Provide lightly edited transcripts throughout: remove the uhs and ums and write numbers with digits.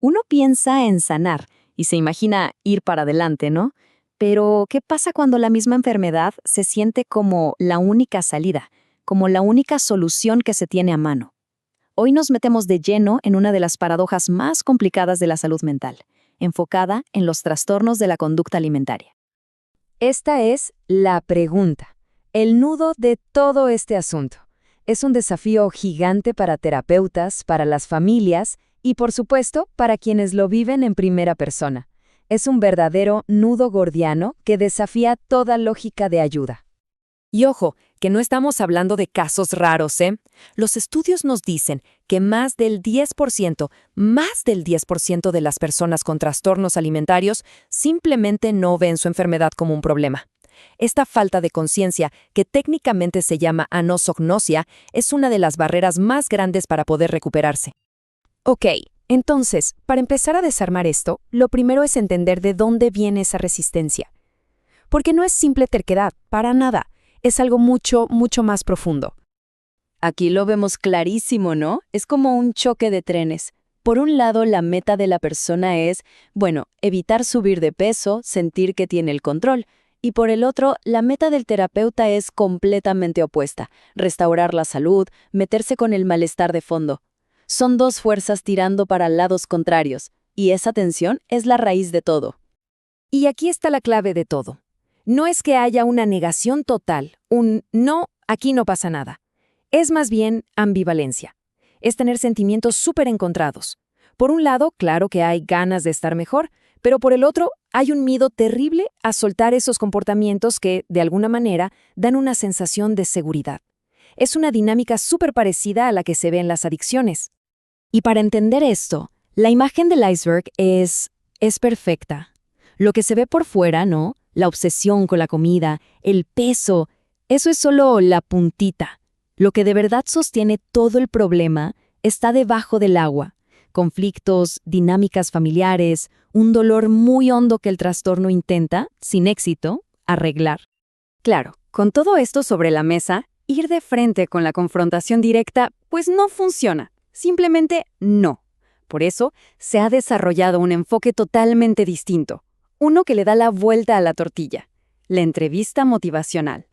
Uno piensa en sanar y se imagina ir para adelante, ¿no? Pero, ¿qué pasa cuando la misma enfermedad se siente como la única salida, como la única solución que se tiene a mano? Hoy nos metemos de lleno en una de las paradojas más complicadas de la salud mental, enfocada en los trastornos de la conducta alimentaria. Esta es la pregunta, el nudo de todo este asunto. Es un desafío gigante para terapeutas, para las familias y, por supuesto, para quienes lo viven en primera persona. Es un verdadero nudo gordiano que desafía toda lógica de ayuda. Y ojo, que no estamos hablando de casos raros, ¿eh? Los estudios nos dicen que más del 10% de las personas con trastornos alimentarios simplemente no ven su enfermedad como un problema. Esta falta de conciencia, que técnicamente se llama anosognosia, es una de las barreras más grandes para poder recuperarse. Ok, entonces, para empezar a desarmar esto, lo primero es entender de dónde viene esa resistencia. Porque no es simple terquedad, para nada. Es algo mucho, mucho más profundo. Aquí lo vemos clarísimo, ¿no? Es como un choque de trenes. Por un lado, la meta de la persona es, evitar subir de peso, sentir que tiene el control. Y por el otro, la meta del terapeuta es completamente opuesta, restaurar la salud, meterse con el malestar de fondo. Son dos fuerzas tirando para lados contrarios, y esa tensión es la raíz de todo. Y aquí está la clave de todo. No es que haya una negación total, un no, aquí no pasa nada. Es más bien ambivalencia. Es tener sentimientos súper encontrados. Por un lado, claro que hay ganas de estar mejor, pero por el otro, hay un miedo terrible a soltar esos comportamientos que, de alguna manera, dan una sensación de seguridad. Es una dinámica súper parecida a la que se ve en las adicciones. Y para entender esto, la imagen del iceberg es perfecta. Lo que se ve por fuera, ¿no? La obsesión con la comida, el peso, eso es solo la puntita. Lo que de verdad sostiene todo el problema está debajo del agua. Conflictos, dinámicas familiares, un dolor muy hondo que el trastorno intenta, sin éxito, arreglar. Claro, con todo esto sobre la mesa, ir de frente con la confrontación directa, pues no funciona. Simplemente no. Por eso, se ha desarrollado un enfoque totalmente distinto. Uno que le da la vuelta a la tortilla, la entrevista motivacional.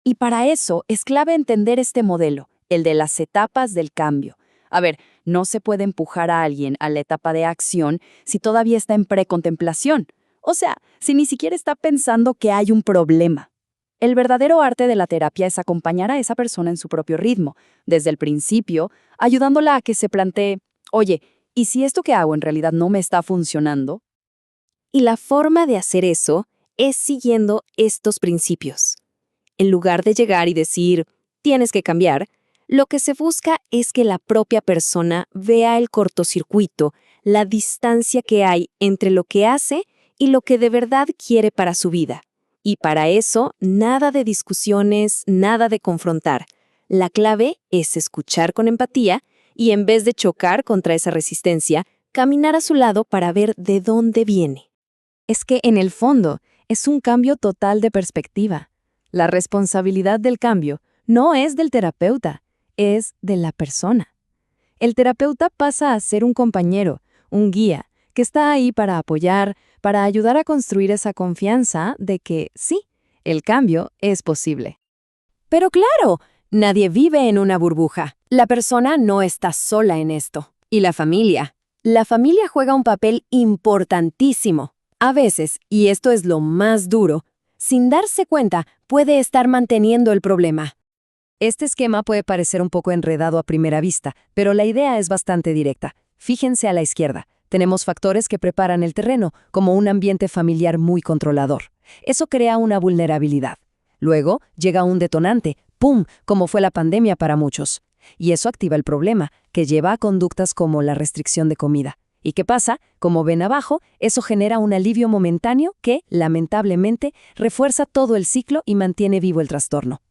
Y para eso es clave entender este modelo, el de las etapas del cambio. A ver, no se puede empujar a alguien a la etapa de acción si todavía está en precontemplación. O sea, si ni siquiera está pensando que hay un problema. El verdadero arte de la terapia es acompañar a esa persona en su propio ritmo, desde el principio, ayudándola a que se plantee, oye, ¿y si esto que hago en realidad no me está funcionando? Y la forma de hacer eso es siguiendo estos principios. En lugar de llegar y decir, tienes que cambiar, lo que se busca es que la propia persona vea el cortocircuito, la distancia que hay entre lo que hace y lo que de verdad quiere para su vida. Y para eso, nada de discusiones, nada de confrontar. La clave es escuchar con empatía y en vez de chocar contra esa resistencia, caminar a su lado para ver de dónde viene. Es que, en el fondo, es un cambio total de perspectiva. La responsabilidad del cambio no es del terapeuta, es de la persona. El terapeuta pasa a ser un compañero, un guía, que está ahí para apoyar, para ayudar a construir esa confianza de que, sí, el cambio es posible. Pero claro, nadie vive en una burbuja. La persona no está sola en esto. Y la familia. La familia juega un papel importantísimo. A veces, y esto es lo más duro, sin darse cuenta, puede estar manteniendo el problema. Este esquema puede parecer un poco enredado a primera vista, pero la idea es bastante directa. Fíjense a la izquierda. Tenemos factores que preparan el terreno, como un ambiente familiar muy controlador. Eso crea una vulnerabilidad. Luego llega un detonante, ¡pum!, como fue la pandemia para muchos. Y eso activa el problema, que lleva a conductas como la restricción de comida. ¿Y qué pasa? Como ven abajo, eso genera un alivio momentáneo que, lamentablemente, refuerza todo el ciclo y mantiene vivo el trastorno.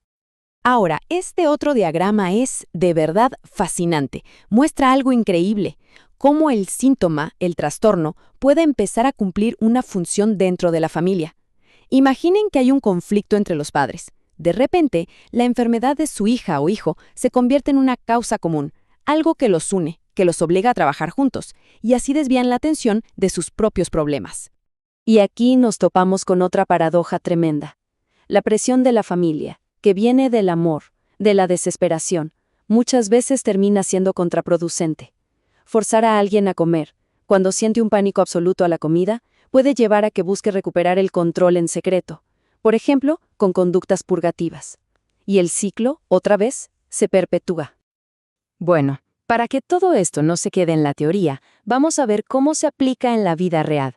Ahora, este otro diagrama es, de verdad, fascinante. Muestra algo increíble. Cómo el síntoma, el trastorno, puede empezar a cumplir una función dentro de la familia. Imaginen que hay un conflicto entre los padres. De repente, la enfermedad de su hija o hijo se convierte en una causa común, algo que los une, que los obliga a trabajar juntos, y así desvían la atención de sus propios problemas. Y aquí nos topamos con otra paradoja tremenda. La presión de la familia, que viene del amor, de la desesperación, muchas veces termina siendo contraproducente. Forzar a alguien a comer, cuando siente un pánico absoluto a la comida, puede llevar a que busque recuperar el control en secreto, por ejemplo, con conductas purgativas. Y el ciclo, otra vez, se perpetúa. Bueno, para que todo esto no se quede en la teoría, vamos a ver cómo se aplica en la vida real.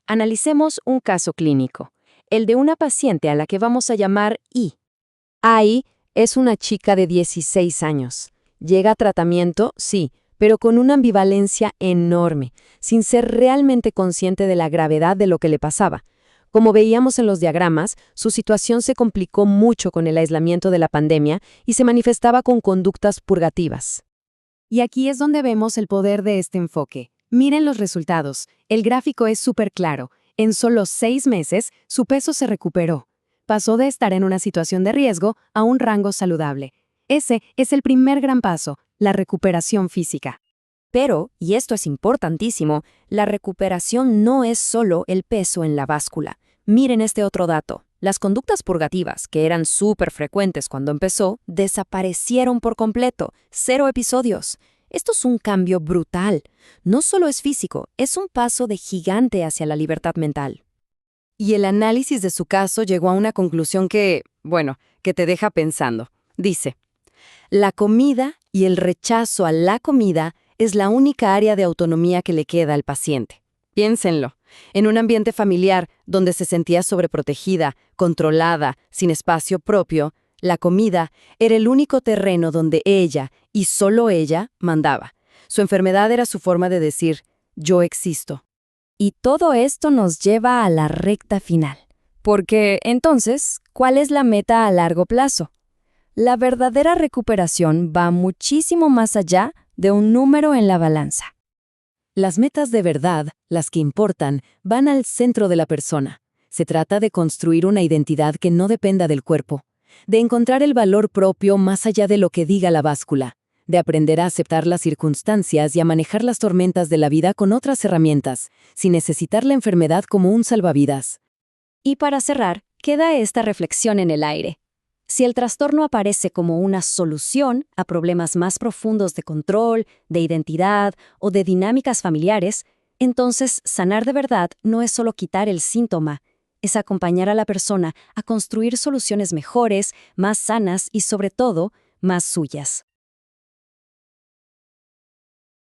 Analicemos un caso clínico, el de una paciente a la que vamos a llamar I. Ai es una chica de 16 años. Llega a tratamiento, sí, pero con una ambivalencia enorme, sin ser realmente consciente de la gravedad de lo que le pasaba. Como veíamos en los diagramas, su situación se complicó mucho con el aislamiento de la pandemia y se manifestaba con conductas purgativas. Y aquí es donde vemos el poder de este enfoque. Miren los resultados. El gráfico es súper claro. En solo 6 meses, su peso se recuperó. Pasó de estar en una situación de riesgo a un rango saludable. Ese es el primer gran paso, la recuperación física. Pero, y esto es importantísimo, la recuperación no es solo el peso en la báscula. Miren este otro dato. Las conductas purgativas, que eran súper frecuentes cuando empezó, desaparecieron por completo. 0 episodios. Esto es un cambio brutal. No solo es físico, es un paso de gigante hacia la libertad mental. Y el análisis de su caso llegó a una conclusión que te deja pensando. Dice, la comida y el rechazo a la comida es la única área de autonomía que le queda al paciente. Piénsenlo. En un ambiente familiar donde se sentía sobreprotegida, controlada, sin espacio propio, la comida era el único terreno donde ella, y solo ella, mandaba. Su enfermedad era su forma de decir, yo existo. Y todo esto nos lleva a la recta final. Porque, entonces, ¿cuál es la meta a largo plazo? La verdadera recuperación va muchísimo más allá de un número en la balanza. Las metas de verdad, las que importan, van al centro de la persona. Se trata de construir una identidad que no dependa del cuerpo, de encontrar el valor propio más allá de lo que diga la báscula, de aprender a aceptar las circunstancias y a manejar las tormentas de la vida con otras herramientas, sin necesitar la enfermedad como un salvavidas. Y para cerrar, queda esta reflexión en el aire. Si el trastorno aparece como una solución a problemas más profundos de control, de identidad o de dinámicas familiares, entonces sanar de verdad no es solo quitar el síntoma, es acompañar a la persona a construir soluciones mejores, más sanas y sobre todo, más suyas.